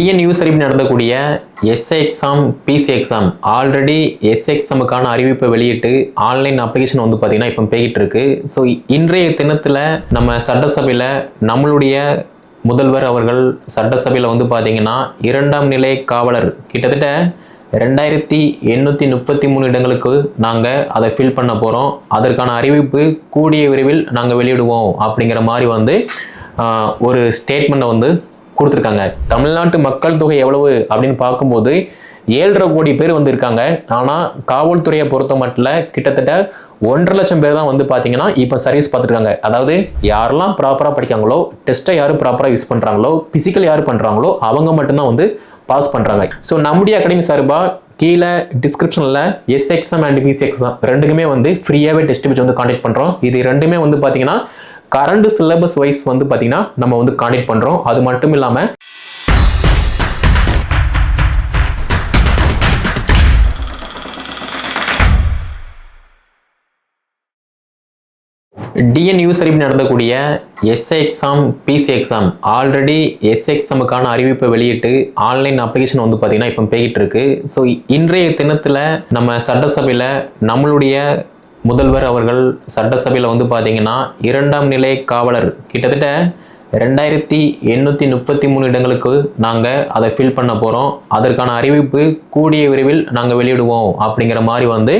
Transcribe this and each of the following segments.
TN USRB நடந்தக்கூடிய SI exam PC exam already SI எக்ஸாமுக்கான அறிவிப்பை வெளியிட்டு ஆன்லைன் அப்ளிகேஷன் வந்து பார்த்தீங்கன்னா இப்போ போய்கிட்டு இருக்கு. ஸோ இன்றைய தினத்தில் நம்ம சட்டசபையில் நம்மளுடைய முதல்வர் அவர்கள் சட்டசபையில் வந்து பார்த்தீங்கன்னா 2ஆம் நிலை காவலர் கிட்டத்தட்ட 2833 இடங்களுக்கு நாங்கள் அதை ஃபில் பண்ண போகிறோம். அதற்கான அறிவிப்பு கூடிய விரைவில் நாங்கள் வெளியிடுவோம் அப்படிங்கிற மாதிரி வந்து ஒரு ஸ்டேட்மெண்ட்டை வந்து கொடுத்துருக்காங்க. தமிழ்நாட்டு மக்கள் தொகை எவ்வளவு அப்படின்னு பார்க்கும்போது 7.5 கோடி பேர் வந்து இருக்காங்க. ஆனால் காவல்துறையை பொறுத்த மட்டும் கிட்டத்தட்ட 1.5 லட்சம் பேர் தான் வந்து பார்த்தீங்கன்னா இப்போ சர்வீஸ் பார்த்துருக்காங்க. அதாவது யாரெல்லாம் ப்ராப்பராக படிக்காங்களோ, டெஸ்ட்டை யார் ப்ராப்பராக யூஸ் பண்ணுறாங்களோ, ஃபிசிக்கல் யார் பண்ணுறாங்களோ அவங்க மட்டும்தான் வந்து பாஸ் பண்ணுறாங்க. ஸோ நம்முடைய அகாடமி சார்பாக கீழே டிஸ்கிரிப்ஷனில் SI exam and PC exam ரெண்டுக்குமே வந்து ஃப்ரீயாகவே டெஸ்ட் வச்சு வந்து காண்டக்ட் பண்ணுறோம். இது ரெண்டுமே வந்து பார்த்தீங்கன்னா கரண்ட் சிலபஸ் வைஸ் வந்து பார்த்தீங்கன்னா நம்ம வந்து காண்டக்ட் பண்ணுறோம். அது மட்டும் இல்லாமல் டிஎன் யூசரிப் நடந்தக்கூடிய SI exam PC exam already SI எக்ஸாமுக்கான அறிவிப்பை வெளியிட்டு ஆன்லைன் அப்ளிகேஷன் வந்து பார்த்தீங்கன்னா இப்போ போய்கிட்டு இருக்கு. ஸோ இன்றைய தினத்தில் நம்ம சட்டசபையில் நம்மளுடைய முதல்வர் அவர்கள் சட்டசபையில் வந்து பார்த்தீங்கன்னா 2ஆம் நிலை காவலர் கிட்டத்தட்ட 2833 இடங்களுக்கு நாங்கள் அதை ஃபில் பண்ண போகிறோம். அதற்கான அறிவிப்பு கூடிய விரைவில் நாங்கள் வெளியிடுவோம் அப்படிங்கிற மாதிரி வந்து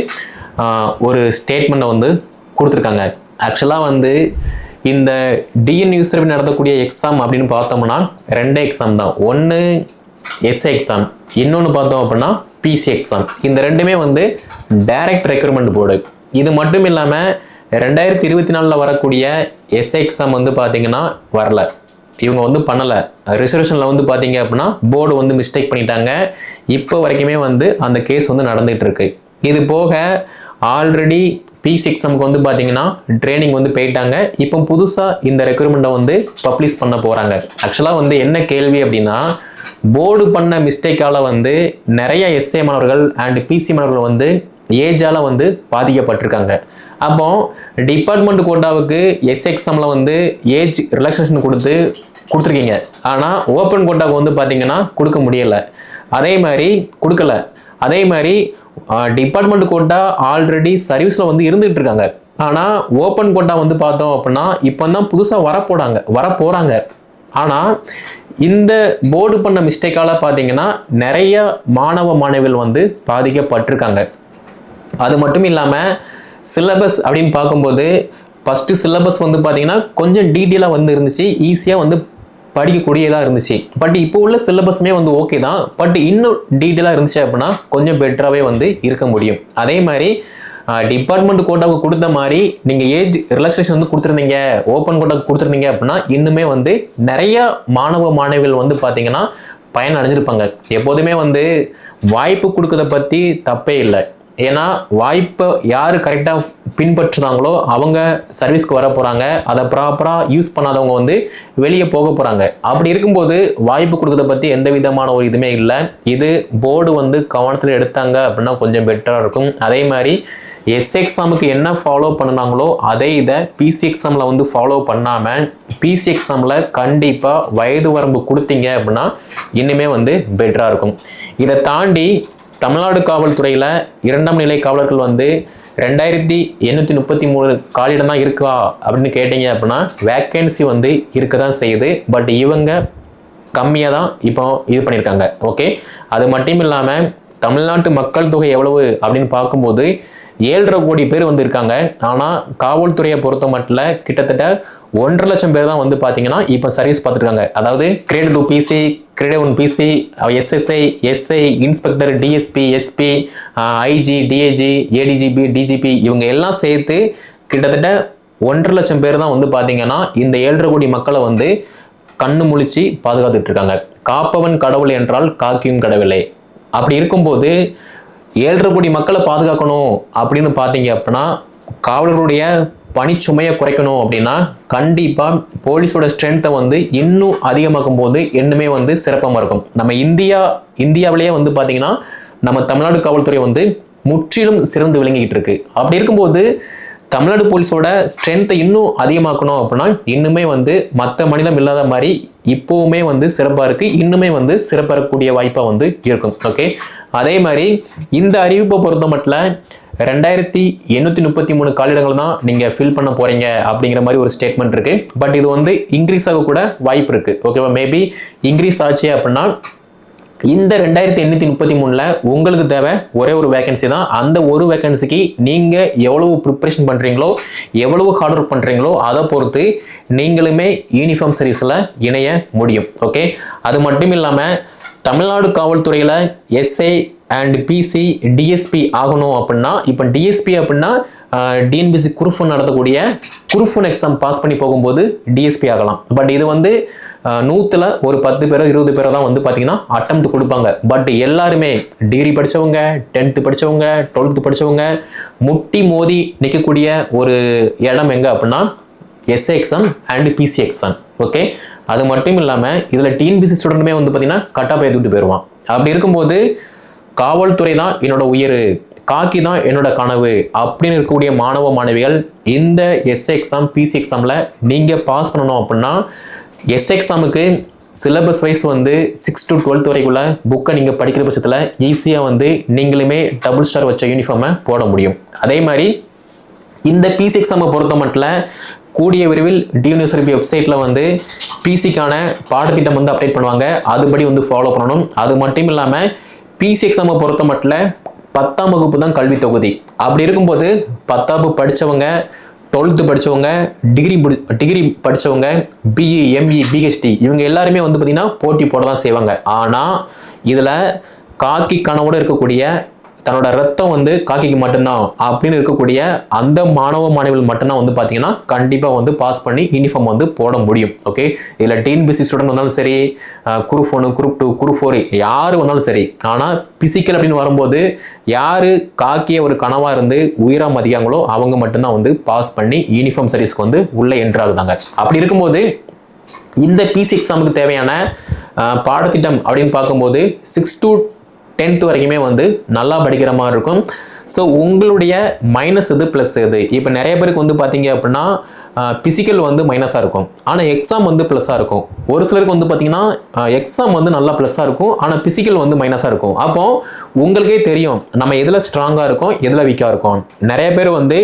ஒரு ஸ்டேட்மெண்ட்டை வந்து கொடுத்துருக்காங்க. ஆக்சுவலாக வந்து இந்த டிஎன் யூசரிப் நடத்தக்கூடிய எக்ஸாம் அப்படின்னு பார்த்தோம்னா 2 எக்ஸாம் தான். ஒன்று எஸ்ஐ எக்ஸாம், இன்னொன்று பார்த்தோம் அப்படின்னா பிசி எக்ஸாம். இந்த ரெண்டுமே வந்து டைரக்ட் ரெக்ரூட்மெண்ட் போர்டு. இது மட்டும் இல்லாமல் 2024 வரக்கூடிய எஸ்ஐ எக்ஸாம் வந்து பார்த்தீங்கன்னா வரல, இவங்க வந்து பண்ணலை. ரிசர்வேஷனில் வந்து பார்த்தீங்க அப்படின்னா போர்டு வந்து மிஸ்டேக் பண்ணிட்டாங்க. இப்போ வரைக்குமே வந்து அந்த கேஸ் வந்து நடந்துகிட்டு இருக்கு. இது போக ஆல்ரெடி பிசி எக்ஸாமுக்கு வந்து பார்த்தீங்கன்னா ட்ரைனிங் வந்து போயிட்டாங்க. இப்போ புதுசாக இந்த ரெக்ரூட்மெண்ட்டை வந்து பப்ளிஷ் பண்ண போகிறாங்க. ஆக்சுவலாக வந்து என்ன கேள்வி அப்படின்னா, போர்டு பண்ண மிஸ்டேக்கால் வந்து நிறைய எஸ்ஏ மாணவர்கள் அண்ட் பிசி மாணவர்கள் வந்து ஏஜால் வந்து பாதிக்கப்பட்டிருக்காங்க. அப்போ டிபார்ட்மெண்ட் கோட்டாவுக்கு எஸ்ஐ எக்ஸாமில் வந்து ஏஜ் ரிலாக்ஸேஷன் கொடுத்துருக்கீங்க. ஆனால் ஓப்பன் கோட்டாவுக்கு வந்து பார்த்தீங்கன்னா கொடுக்க முடியலை, அதே மாதிரி கொடுக்கல. அதே மாதிரி டிபார்ட்மெண்ட் கோட்டா ஆல்ரெடி சர்வீஸில் வந்து இருந்துகிட்டு இருக்காங்க. ஆனால் ஓப்பன் கோட்டா வந்து பார்த்தோம் அப்படின்னா இப்போ தான் புதுசாக வரப்போகிறாங்க. ஆனால் இந்த போர்டு பண்ண மிஸ்டேக்கால் பார்த்தீங்கன்னா நிறைய மாணவிகள் வந்து பாதிக்கப்பட்டிருக்காங்க. அது மட்டும் இல்லாமல் சிலபஸ் அப்படின்னு பார்க்கும்போது ஃபஸ்ட்டு சிலபஸ் வந்து பார்த்தீங்கன்னா கொஞ்சம் டீட்டெயிலாக வந்து இருந்துச்சு, ஈஸியாக வந்து படிக்கக்கூடியதாக இருந்துச்சு. பட் இப்போ உள்ள சிலபஸுமே வந்து ஓகே தான், பட் இன்னும் டீட்டெயிலாக இருந்துச்சு அப்படின்னா கொஞ்சம் பெட்டராகவே வந்து இருக்க முடியும். அதே மாதிரி டிபார்ட்மெண்ட் கோட்டாவுக்கு கொடுத்த மாதிரி நீங்கள் ஏஜ் ரிலாக்ஸேஷன் வந்து கொடுத்துருந்தீங்க, ஓப்பன் கோட்டாவுக்கு கொடுத்துருந்தீங்க அப்படின்னா இன்னுமே வந்து நிறைய மாணவிகள் வந்து பார்த்தீங்கன்னா பயன் அடைஞ்சிருப்பாங்க. எப்போதுமே வந்து வாய்ப்பு கொடுக்கறத பற்றி தப்பே இல்லை. ஏன்னா வாய்ப்பை யார் கரெக்டாக பின்பற்றுறாங்களோ அவங்க சர்வீஸ்க்கு வர போகிறாங்க. அதை ப்ராப்பராக யூஸ் பண்ணாதவங்க வந்து வெளியே போக போகிறாங்க. அப்படி இருக்கும்போது வாய்ப்பு கொடுக்கறத பற்றி எந்த விதமான ஒரு இதுவுமே இல்லை. இது போர்டு வந்து கவனத்தில் எடுத்தாங்க அப்படின்னா கொஞ்சம் பெட்டராக இருக்கும். அதே மாதிரி எஸ்ஐ எக்ஸாமுக்கு என்ன ஃபாலோ பண்ணினாங்களோ அதே இதை பிசி எக்ஸாமில் வந்து ஃபாலோ பண்ணாமல் பிசி எக்ஸாமில் கண்டிப்பாக வயது வரம்பு கொடுத்தீங்க அப்படின்னா இன்னுமே வந்து பெட்டராக இருக்கும். இதை தாண்டி தமிழ்நாடு காவல்துறையில் 2ஆம் நிலை காவலர்கள் வந்து 2833 காலிடம் தான் இருக்கா அப்படின்னு கேட்டீங்க அப்படின்னா வேக்கன்சி வந்து இருக்க தான் செய்யுது. பட் இவங்க கம்மியாக தான் இப்போ இது பண்ணியிருக்காங்க. ஓகே, அது மட்டும் இல்லாமல் தமிழ்நாட்டு மக்கள் தொகை எவ்வளவு அப்படின்னு பார்க்கும்போது 7.5 கோடி பேர் வந்து இருக்காங்க. ஆனால் காவல்துறையை பொறுத்த மட்டும் கிட்டத்தட்ட 1.5 லட்சம் பேர் தான் வந்து பார்த்தீங்கன்னா இப்போ சர்வீஸ் பார்த்துருக்காங்க. அதாவது grade 2 PC, grade 1 PC, SSI, SI, inspector, DSP, SP, IG, DIG, ADGP, DGP இவங்க எல்லாம் சேர்த்து கிட்டத்தட்ட 1.5 லட்சம் பேர் தான் வந்து பார்த்தீங்கன்னா இந்த 7.5 கோடி மக்களை வந்து கண்ணு முழிச்சு பாதுகாத்துட்டு இருக்காங்க. காப்பவன் கடவுள் என்றால் காக்கியும் கடவுளே. அப்படி இருக்கும்போது 7.5 கோடி மக்களை பாதுகாக்கணும் அப்படின்னு பார்த்தீங்க அப்படின்னா காவலர்களுடைய பணிச்சுமையை குறைக்கணும் அப்படின்னா கண்டிப்பாக போலீஸோட ஸ்ட்ரென்த்தை வந்து இன்னும் அதிகமாக்கும் போது இன்னுமே வந்து சிறப்பாக இருக்கும். நம்ம இந்தியாவிலேயே வந்து பார்த்தீங்கன்னா நம்ம தமிழ்நாடு காவல்துறை வந்து முற்றிலும் சிறந்து விளங்கிக்கிட்டு இருக்கு. அப்படி இருக்கும்போது தமிழ்நாடு போலீஸோட ஸ்ட்ரென்த்தை இன்னும் அதிகமாக்கணும் அப்படின்னா இன்னுமே வந்து மற்ற மாநிலம் இல்லாத மாதிரி இப்போவுமே வந்து சிறப்பாக இருக்குது, இன்னுமே வந்து சிறப்பறக்கூடிய வாய்ப்பாக வந்து இருக்கும். ஓகே, அதே மாதிரி இந்த அறிவிப்பை பொறுத்த மட்டும் 2833 காலிடங்கள் தான் நீங்கள் ஃபில் பண்ண போகிறீங்க அப்படிங்கிற மாதிரி ஒரு ஸ்டேட்மெண்ட் இருக்குது. பட் இது வந்து இன்க்ரீஸ் ஆக கூட வாய்ப்பு இருக்குது. ஓகேவா, மேபி இன்க்ரீஸ் ஆச்சு அப்படின்னா இந்த 2833 உங்களுக்கு தேவை ஒரே ஒரு வேகன்சி தான். அந்த ஒரு வேகன்சிக்கு நீங்கள் எவ்வளவு ப்ரிப்பரேஷன் பண்ணுறீங்களோ, எவ்வளவு ஹார்ட் ஒர்க் பண்ணுறீங்களோ அதை பொறுத்து நீங்களுமே யூனிஃபார்ம் சர்வீஸில் இணைய முடியும். ஓகே, அது மட்டும் இல்லாமல் தமிழ்நாடு காவல்துறையில் எஸ்ஐ அண்ட் பிசி டிஎஸ்பி ஆகணும் அப்படின்னா, இப்போ டிஎஸ்பி அப்படின்னா டிஎன்பிசி குரூஃபன் நடத்தக்கூடிய குரூஃபன் எக்ஸாம் பாஸ் பண்ணி போகும்போது டிஎஸ்பி ஆகலாம். பட் இது வந்து 100ல் ஒரு 10 பேரோ 20 பேரோ தான் வந்து பார்த்தீங்கன்னா அட்டெம்ப்ட் கொடுப்பாங்க. பட் எல்லாருமே டிகிரி படித்தவங்க, 10th படித்தவங்க, 12th படித்தவங்க முட்டி மோதி நிற்கக்கூடிய ஒரு இடம் எங்கே அப்படின்னா SI exam and PC exam. Okay, அது மட்டும் இல்லாமல் இதில் டிஎன்பிசி ஸ்டூடெண்ட்டுமே வந்து பார்த்தீங்கன்னா கட்டாக ஏற்றிட்டு போயிடுவான். அப்படி இருக்கும்போது காவல்துறை தான் என்னோட உயிர், காக்கி தான் என்னோட கனவு அப்படின்னு இருக்கக்கூடிய மாணவ மாணவிகள் இந்த எஸ்ஐ எக்ஸாம் பிசி எக்ஸாமில் நீங்கள் பாஸ் பண்ணணும் அப்படின்னா எஸ்ஐ எக்ஸாமுக்கு சிலபஸ் வைஸ் வந்து 6 to 12 வரைக்குள்ள புக்கை நீங்கள் படிக்கிற பட்சத்தில் ஈஸியாக வந்து நீங்களுமே டபுள் ஸ்டார் வச்ச யூனிஃபார்மை போட முடியும். அதே மாதிரி இந்த பிசி எக்ஸாமை பொறுத்த மட்டும் கூடிய விரைவில் டியூனிவர்சிட்டி வெப்சைட்டில் வந்து பிசிக்கான பாடத்திட்டம் வந்து அப்டேட் பண்ணுவாங்க. அதுபடி வந்து ஃபாலோ பண்ணணும். அது மட்டும் இல்லாமல் பிசி எக்ஸாமை பொறுத்த மட்டும் 10ஆம் வகுப்பு தான் கல்வி தொகுதி. அப்படி இருக்கும்போது 10ஆம் படித்தவங்க, 12th படித்தவங்க, டிகிரி படித்தவங்க, பிஇ எம்இ பிஹெச்டி இவங்க எல்லாருமே வந்து பார்த்திங்கன்னா போட்டி போட தான் செய்வாங்க. ஆனால் இதில் காக்கி கனவோடு இருக்கக்கூடிய தன்னோட ரத்தம் வந்து காக்கிக்கு மட்டும்தான் அப்படின்னு இருக்கக்கூடிய அந்த மாணவ மாணவிகள் மட்டும்தான் வந்து பார்த்தீங்கன்னா கண்டிப்பாக வந்து பாஸ் பண்ணி யூனிஃபார்ம் வந்து போட முடியும். ஓகே, இதில் டிஎன்பிசி ஸ்டூடெண்ட் வந்தாலும் சரி, குரூப் 1, குரூப் 2, குரூப் 4 யார் வந்தாலும் சரி. ஆனால் பிசிக்கல் அப்படின்னு வரும்போது யார் காக்கிய ஒரு கனவாக இருந்து உயிராக மதிக்காங்களோ அவங்க மட்டும்தான் வந்து பாஸ் பண்ணி யூனிஃபார்ம் சர்வீஸ்க்கு வந்து உள்ளே என்ட்ராகுதாங்க. அப்படி இருக்கும்போது இந்த பிசி எக்ஸாமுக்கு தேவையான பாடத்திட்டம் அப்படின்னு பார்க்கும்போது 6 to 10th வரைக்குமே வந்து நல்லா படிக்கிற மாதிரி இருக்கும். ஸோ உங்களுடைய மைனஸ் எது ப்ளஸ் எது, இப்போ நிறைய பேருக்கு வந்து பார்த்தீங்க அப்படின்னா பிசிக்கல் வந்து மைனஸாக இருக்கும், ஆனால் எக்ஸாம் வந்து ப்ளஸ்ஸாக இருக்கும். ஒரு சிலருக்கு வந்து பார்த்தீங்கன்னா எக்ஸாம் வந்து நல்லா ப்ளஸ்ஸாக இருக்கும், ஆனால் பிசிக்கல் வந்து மைனஸாக இருக்கும். அப்போ உங்களுக்கே தெரியும் நம்ம எதில் ஸ்ட்ராங்காக இருக்கும், எதில் வீக்காக இருக்கும். நிறைய பேர் வந்து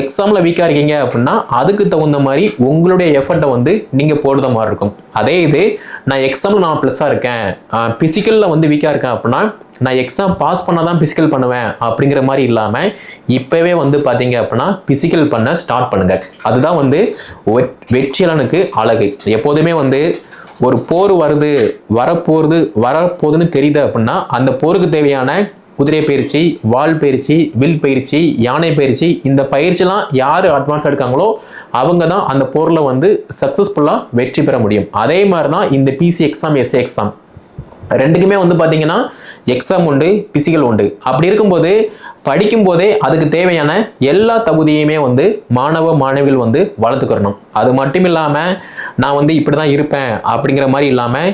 எக்ஸாமில் வீக்காக இருக்கீங்க அப்படின்னா அதுக்கு தகுந்த மாதிரி உங்களுடைய எஃபர்ட்டை வந்து நீங்கள் போடுற மாதிரி இருக்கும். அதே இது நான் எக்ஸாமில் நான் ப்ளஸ்ஸாக இருக்கேன், பிசிக்கலில் வந்து வீக்காக இருக்கேன் அப்படின்னா நான் எக்ஸாம் பாஸ் பண்ணால் தான் பிசிக்கல் பண்ணுவேன் அப்படிங்கிற மாதிரி இல்லாமல் இப்போவே வந்து பார்த்தீங்க அப்படின்னா பிசிக்கல் பண்ண ஸ்டார்ட் பண்ணுங்கள். அதுதான் வந்து வெற்றியாளனுக்கு அழகு. எப்போதுமே வந்து ஒரு போர் வருது, வரப்போகுதுன்னு தெரியுது அப்படின்னா அந்த போருக்கு தேவையான குதிரை பயிற்சி, வால் பயிற்சி, வில் பயிற்சி, யானை பயிற்சி, இந்த பயிற்சிலாம் யார் அட்வான்ஸ் எடுக்காங்களோ அவங்க தான் அந்த போரில் வந்து சக்ஸஸ்ஃபுல்லாக வெற்றி பெற முடியும். அதே மாதிரி தான் இந்த பிசி எக்ஸாம், எஸ்ஏ எக்ஸாம் ரெண்டுக்குமே வந்து பார்த்தீங்கன்னா எக்ஸாம் உண்டு, பிசிக்கல் உண்டு. அப்படி இருக்கும்போது படிக்கும்போதே அதுக்கு தேவையான எல்லா தகுதியுமே வந்து மாணவ மாணவிகள் வந்து வளர்த்துக்கிறணும். அது மட்டும் இல்லாமல் நான் வந்து இப்படி தான் இருப்பேன் அப்படிங்கிற மாதிரி இல்லாமல்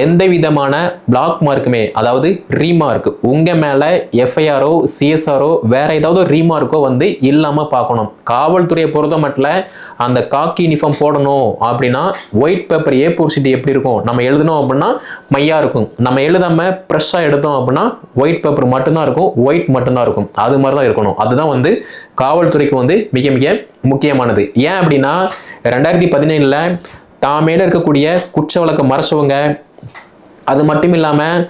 எந்த விதமான பிளாக் மார்க்குமே, அதாவது ரீமார்க் உங்கள் மேலே எஃப்ஐஆரோ சிஎஸ்ஆரோ வேறு ஏதாவது ரீமார்க்கோ வந்து இல்லாமல் பார்க்கணும். காவல்துறையை பொறுத்த மட்டும் அந்த காக்கி யூனிஃபார்ம் போடணும் அப்படின்னா ஒயிட் பேப்பர் A4 ஷீட் எப்படி இருக்கும், நம்ம எழுதணும் அப்படின்னா மையாக இருக்கும். நம்ம எழுதாமல் ஃப்ரெஷ்ஷாக எடுத்தோம் அப்படின்னா ஒயிட் பேப்பர் மட்டும்தான் இருக்கும், ஒயிட் மட்டும்தான் இருக்கும். அது மாதிரி தான் இருக்கணும். அதுதான் வந்து காவல்துறைக்கு வந்து மிக மிக முக்கியமானது. ஏன் அப்படின்னா 2017 தான் மேலே இருக்கக்கூடிய குற்ற வழக்கை மறைச்சவங்க, அது மட்டும் இல்லாமல்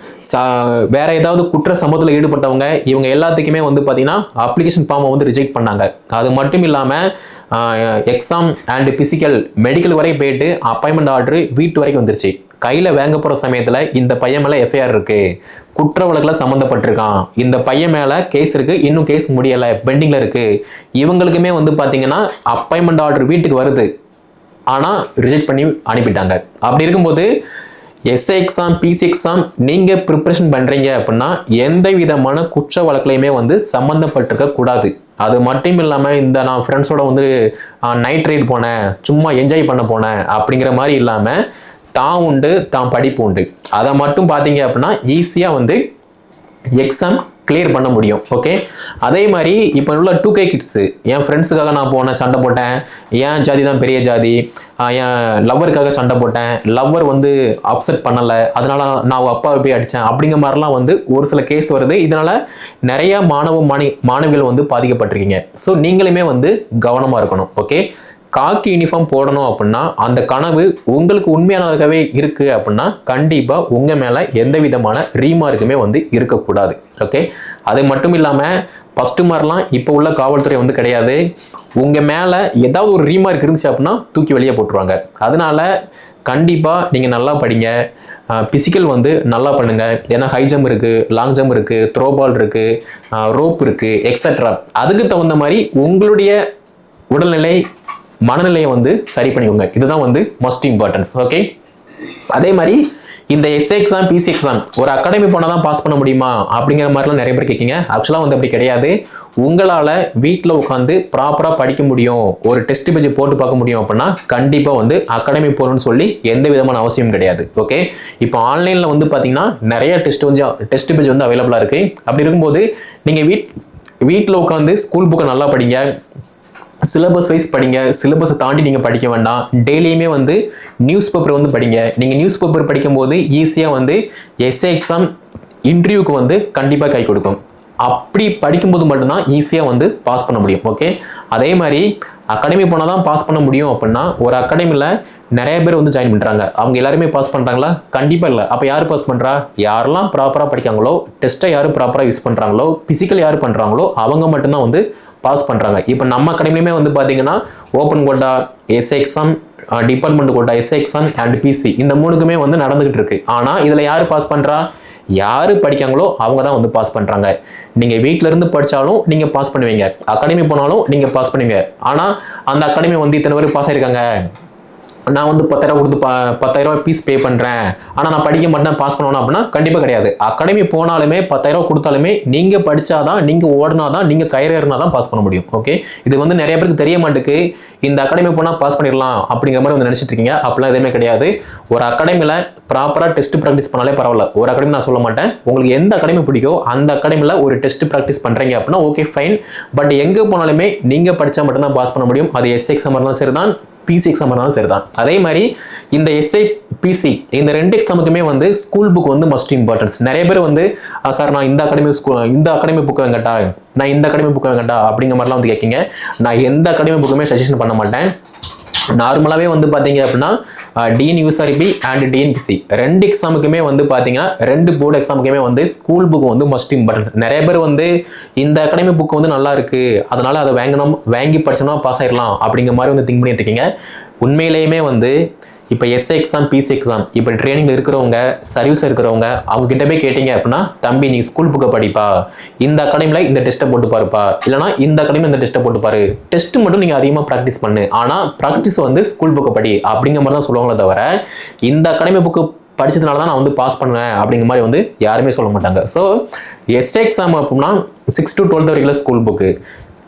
வேற ஏதாவது குற்ற சம்பவத்தில் ஈடுபட்டவங்க இவங்க எல்லாத்துக்குமே வந்து பார்த்தீங்கன்னா அப்ளிகேஷன் ஃபார்மை வந்து ரிஜெக்ட் பண்ணாங்க. அது மட்டும் இல்லாமல் எக்ஸாம் அண்ட் பிசிக்கல் மெடிக்கல் வரை போயிட்டு அப்பாயின்மெண்ட் ஆர்டர் வீட்டு வரைக்கும் வந்துருச்சு. கையில் வாங்க போகிற சமயத்தில் இந்த பையன் மேலே எஃப்ஐஆர் இருக்குது, குற்ற வழக்கில் சம்மந்தப்பட்டிருக்கான், இந்த பையன் மேலே கேஸ் இருக்குது, இன்னும் கேஸ் முடியலை, பெண்டிங்கில் இருக்குது. இவங்களுக்குமே வந்து பார்த்தீங்கன்னா அப்பாயின்மெண்ட் ஆர்டர் வீட்டுக்கு வருது, ஆனால் ரிஜெக்ட் பண்ணி அனுப்பிட்டாங்க. அப்படி இருக்கும்போது எஸ்ஐ எக்ஸாம், பிசி எக்ஸாம் நீங்கள் ப்ரிப்ரேஷன் பண்ணுறீங்க அப்படின்னா எந்த விதமான குற்ற வழக்குலையுமே வந்து சம்மந்தப்பட்டிருக்க கூடாது. அது மட்டும் இல்லாமல் இந்த நான் ஃப்ரெண்ட்ஸோட வந்து நைட் ரைட் போனேன், சும்மா என்ஜாய் பண்ண போனேன் அப்படிங்கிற மாதிரி இல்லாமல் தான் உண்டு, தான் படிப்பு உண்டு. அதை மட்டும் பார்த்தீங்க அப்படின்னா ஈஸியாக வந்து எக்ஸாம் கிளியர் பண்ண முடியும். ஓகே, அதே மாதிரி இப்போ உள்ள 2K கிட்ஸு, என் ஃப்ரெண்ட்ஸுக்காக நான் போனேன், சண்டை போட்டேன், என் ஜாதி தான் பெரிய ஜாதி, என் லவ்வருக்காக சண்டை போட்டேன், லவ்வர் வந்து அப்செட் பண்ணலை, அதனால நான் அப்பாவை போய் அடித்தேன் அப்படிங்கிற மாதிரிலாம் வந்து ஒரு சில கேஸ் வருது. இதனால நிறைய மாணவிகள் வந்து பாதிக்கப்பட்டிருக்கீங்க. ஸோ நீங்களுமே வந்து கவனமாக இருக்கணும். ஓகே, காக்கி யூனிஃபார்ம் போடணும் அப்படின்னா அந்த கனவு உங்களுக்கு உண்மையானதாகவே இருக்கு அப்படின்னா கண்டிப்பாக உங்கள் மேலே எந்த விதமான ரீமார்க்குமே வந்து இருக்கக்கூடாது. ஓகே, அது மட்டும் இல்லாமல் ஃபஸ்ட்டு மாதிரிலாம் இப்போ உள்ள காவல்துறை வந்து கிடையாது. உங்கள் மேலே ஏதாவது ஒரு ரீமார்க் இருந்துச்சு அப்படின்னா தூக்கி வெளியே போட்டுருவாங்க. அதனால கண்டிப்பாக நீங்கள் நல்லா படிங்க, பிசிக்கல் வந்து நல்லா பண்ணுங்கள். ஏன்னா ஹை ஜம்ப் இருக்குது, லாங் ஜம்ப் இருக்குது, த்ரோ பால் இருக்குது, ரோப் இருக்குது, எக்ஸட்ரா. அதுக்கு தகுந்த மாதிரி உங்களுடைய உடல்நிலை மனநிலையை வந்து சரி பண்ணிக்கோங்க. இதுதான் வந்து மோஸ்ட் இம்பார்ட்டன்ஸ். ஓகே, அதே மாதிரி இந்த எஸ்ஏ எக்ஸாம், பிசி எக்ஸாம் ஒரு அகாடமி போனால் தான் பாஸ் பண்ண முடியுமா அப்படிங்கிற மாதிரிலாம் நிறைய பேர் கேட்குங்க. ஆக்சுவலாக வந்து அப்படி கிடையாது. உங்களால் வீட்டில் உட்காந்து ப்ராப்பராக படிக்க முடியும், ஒரு டெஸ்ட் பேஜ் போட்டு பார்க்க முடியும் அப்படின்னா கண்டிப்பாக வந்து அகாடமி போகணும்னு சொல்லி எந்த விதமான அவசியம் கிடையாது. ஓகே, இப்போ ஆன்லைனில் வந்து பார்த்தீங்கன்னா நிறைய டெஸ்ட் பேஜ் வந்து அவைலபிளாக இருக்குது. அப்படி இருக்கும்போது நீங்கள் வீட்டில் உட்காந்து ஸ்கூல் புக்கை நல்லா படிங்க, சிலபஸ் வைஸ் படிங்க. சிலபஸை தாண்டி நீங்கள் படிக்க வேண்டாம். டெய்லியுமே வந்து நியூஸ் பேப்பர் வந்து படிங்க. நீங்கள் நியூஸ் பேப்பர் படிக்கும்போது ஈஸியாக வந்து எஸ்ஏ எக்ஸாம் இன்டர்வியூக்கு வந்து கண்டிப்பாக கை கொடுக்கும். அப்படி படிக்கும்போது மட்டும்தான் ஈஸியாக வந்து பாஸ் பண்ண முடியும். ஓகே, அதே மாதிரி அகாடமி போனால் தான் பாஸ் பண்ண முடியும் அப்படின்னா ஒரு அகாடமியில் நிறைய பேர் வந்து ஜாயின் பண்ணுறாங்க. அவங்க எல்லாருமே பாஸ் பண்ணுறாங்களா? கண்டிப்பாக இல்லை. அப்போ யார் பாஸ் பண்ணுறா? யாரெல்லாம் ப்ராப்பராக படிக்காங்களோ, டெஸ்ட்டை யார் ப்ராப்பராக யூஸ் பண்ணுறாங்களோ, ஃபிசிக்கல் யார் பண்ணுறாங்களோ அவங்க மட்டும்தான் வந்து பாஸ் பண்ணுறாங்க. இப்போ நம்ம அகாடமிலுமே வந்து பார்த்தீங்கன்னா open quota, SA exam, department quota, SA exam and PC இந்த மூணுக்குமே வந்து நடந்துகிட்டு இருக்கு. ஆனால் இதில் யார் பாஸ் பண்ணுறா? யார் படிக்காங்களோ அவங்க தான் வந்து பாஸ் பண்ணுறாங்க. நீங்கள் வீட்டில இருந்து படித்தாலும் நீங்கள் பாஸ் பண்ணுவீங்க, அகாடமி போனாலும் நீங்கள் பாஸ் பண்ணுவீங்க. ஆனால் அந்த அகாடமி வந்து இத்தனை பேர் பாஸ் ஆயிருக்காங்க, நான் வந்து 10,000 கொடுத்து 10,000 ஃபீஸ் பே பண்ணுறேன், ஆனால் நான் படிக்க மாட்டேன், பாஸ் பண்ணணும் அப்படின்னா கண்டிப்பாக கிடையாது. அகாடமி போனாலுமே 10,000 கொடுத்தாலுமே நீங்கள் படித்தாதான், நீங்கள் ஓடினாதான், நீங்கள் கயிறேறினா தான் பாஸ் பண்ண முடியும். ஓகே, இது வந்து நிறைய பேருக்கு தெரிய மாட்டேக்கு. இந்த அகாடமி போனால் பாஸ் பண்ணிடலாம் அப்படிங்கிற மாதிரி வந்து நினச்சிட்டு இருக்கீங்க. அப்படிலாம் எதுவுமே கிடையாது. ஒரு அகாடமியில் ப்ராப்பராக டெஸ்ட் ப்ராக்டிஸ் பண்ணாலே பரவாயில்ல. ஒரு அகாடமி நான் சொல்ல மாட்டேன், உங்களுக்கு எந்த அகாடமி பிடிக்கும் அந்த அகாடமியில் ஒரு டெஸ்ட் ப்ராக்டிஸ் பண்ணுறீங்க அப்படின்னா ஓகே ஃபைன். பட் எங்கே போனாலுமே நீங்கள் படித்தா மட்டும்தான் பாஸ் பண்ண முடியும். அது எஸ்ஏ எக்ஸாம் இருந்தாலும் சரி தான், பிசி எக்ஸாம் இருந்தாலும் சரி தான். அதே மாதிரி இந்த எஸ்ஐ, பிசி இந்த 2 எக்ஸாமுக்குமே வந்து ஸ்கூல் புக் வந்து மஸ்ட் இம்பார்ட்டன்ஸ். நிறைய பேர் வந்து சார் நான் இந்த அகாடமி புக் வாங்கட்டா, நான் இந்த அகாடமி புக் வாங்கட்டா அப்படிங்கிற மாதிரிலாம் வந்து கேட்குங்க. நான் எந்த அகாடமி புக்குமே சஜஷன் பண்ண மாட்டேன். நார்மலாகவே வந்து பார்த்தீங்க அப்படின்னா டிஎன்யூஎஸ்ஆர்பி அண்ட் டிஎன்பிசி 2 எக்ஸாமுக்குமே வந்து பார்த்தீங்கன்னா 2 போர்டு எக்ஸாமுக்குமே வந்து ஸ்கூல் புக் வந்து மஸ்ட் இம்பார்ட்டன்ஸ். நிறைய பேர் வந்து இந்த அகாடமி புக் வந்து நல்லா இருக்கு, அதனால அதை வாங்கி படிச்சோம்னா பாஸ் ஆயிடலாம் அப்படிங்கிற மாதிரி வந்து திங்க் பண்ணிட்டு இருக்கீங்க. உண்மையிலேயுமே வந்து இப்போ எஸ்ஏ எக்ஸாம், பிசி எக்ஸாம் இப்போ ட்ரைனிங்கில் இருக்கிறவங்க, சர்வீஸில் இருக்கிறவங்க அவங்க கிட்ட போய் கேட்டீங்க அப்படின்னா தம்பி நீ ஸ்கூல் புக்கை படிப்பா, இந்த அகாடமியில் இந்த டெஸ்ட்டை போட்டு பாருப்பா, இல்லைனா இந்த அகாடமியில் இந்த டெஸ்ட்டை போட்டு பாரு, டெஸ்ட் மட்டும் நீங்கள் அதிகமாக ப்ராக்டிஸ் பண்ணு, ஆனால் ப்ராக்டிஸ் வந்து ஸ்கூல் புக்கை படி அப்படிங்கிற மாதிரி தான் சொல்லுவாங்களே தவிர இந்த அகாடமி புக்கு படிச்சதுனால தான் நான் வந்து பாஸ் பண்ணுவேன் அப்படிங்கிற மாதிரி வந்து யாருமே சொல்ல மாட்டாங்க. ஸோ எஸ்ஏ எக்ஸாம் அப்படின்னா 6 to 12 வரைக்கும் ஸ்கூல் புக்கு,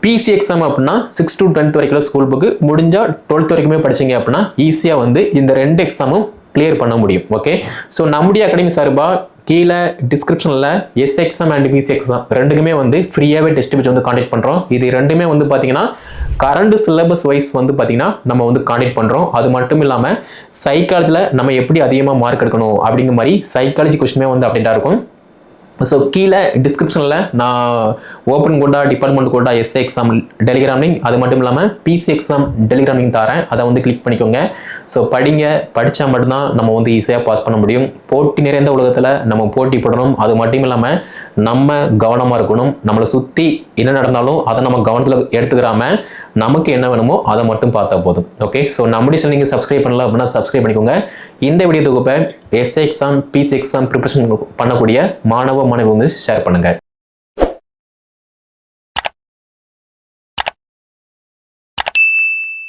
பிசி எக்ஸாம் அப்படின்னா 6 to 10 வரைக்கும் ஸ்கூல் புக்கு, முடிஞ்சால் 12th வரைக்குமே படிச்சிங்க அப்படின்னா ஈஸியாக வந்து இந்த 2 எக்ஸாமும் கிளியர் பண்ண முடியும். ஓகே, ஸோ நம்முடைய அகாடமி சார்பாக கீழே டிஸ்கிரிப்ஷனில் SA exam and PC exam 2க்குமே வந்து ஃப்ரீயாகவே டெஸ்ட் பேஜ் வந்து காண்டக்ட் பண்ணுறோம். இது 2மே வந்து பார்த்தீங்கன்னா கரண்ட் சிலபஸ் வைஸ் வந்து பார்த்தீங்கன்னா நம்ம வந்து காண்டக்ட் பண்ணுறோம். அது மட்டும் இல்லாமல் சைக்காலஜியில் நம்ம எப்படி அதிகமாக மார்க் எடுக்கணும் அப்படிங்கிற மாதிரி சைக்காலஜி கொஸ்டினுமே வந்து அப்டேட்டாக இருக்கும். ஸோ கீழே டிஸ்கிரிப்ஷனில் நான் open quota, department quota, SA exam Telegram link, அது மட்டும் இல்லாமல் பிசி எக்ஸாம் டெலிகிராம் லிங்க் தரேன், அதை வந்து கிளிக் பண்ணிக்கோங்க. ஸோ படித்தா மட்டும்தான் நம்ம வந்து ஈஸியாக பாஸ் பண்ண முடியும். போட்டி நிறைந்த உலகத்தில் நம்ம போட்டி போடணும். அது மட்டும் இல்லாமல் நம்ம கவனமாக இருக்கணும். நம்மளை சுற்றி என்ன நடந்தாலும் அதை நம்ம கவனத்தில் எடுத்துக்கிறாம நமக்கு என்ன வேணுமோ அதை மட்டும் பார்த்தா போதும். ஓகே, ஸோ நம்முடைய சேனல் நீங்கள் சப்ஸ்கிரைப் பண்ணல அப்படின்னா சப்ஸ்கிரைப் பண்ணிக்கோங்க. இந்த வீடியோ தொகுப்பை SA exam, PC exam preparation பண்ணக்கூடிய மாணவ வந்து ஷேர் பண்ணுங்க.